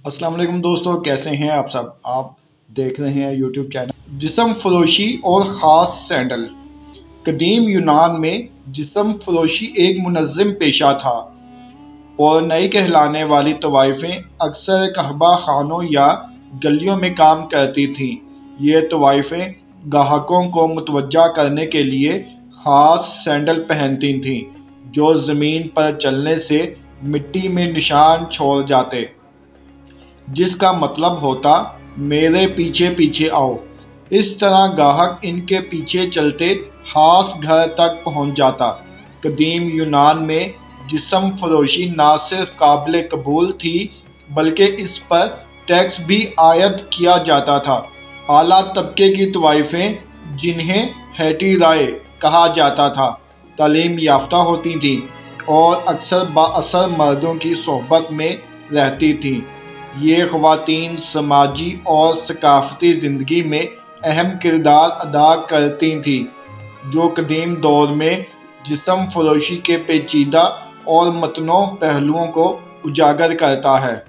अस्सलाम वालेकुम दोस्तों, कैसे हैं आप सब। आप देख रहे हैं यूट्यूब चैनल जिस्म फरोशी और ख़ास सैंडल। कदीम यूनान में जिस्म फरोशी एक मुनज़्ज़म पेशा था और नई कहलाने वाली तवाइफ़ें अक्सर कहबा खानों या गलियों में काम करती थीं। ये तवाइफ़ें गाहकों को मुतवज्जा करने के लिए ख़ास सैंडल पहनती थीं जो ज़मीन पर चलने से मिट्टी में निशान छोड़ जाते, जिसका मतलब होता मेरे पीछे पीछे आओ। इस तरह गाहक इनके पीछे चलते खास घर तक पहुंच जाता। कदीम यूनान में जिस्म फरोशी न सिर्फ काबिल कबूल थी बल्कि इस पर टैक्स भी आयद किया जाता था। आला तबके की तवाइफ़ें, जिन्हें हेटीराए कहा जाता था, तालीम याफ्ता होती थीं और अक्सर बाअसर मर्दों की सोहबत में रहती थीं। ये ख़वातीन समाजी और सकाफ़ती ज़िंदगी में अहम किरदार अदा करती थीं, जो कदीम दौर में जिस्म फरोशी के पेचीदा और मतनों पहलुओं को उजागर करता है।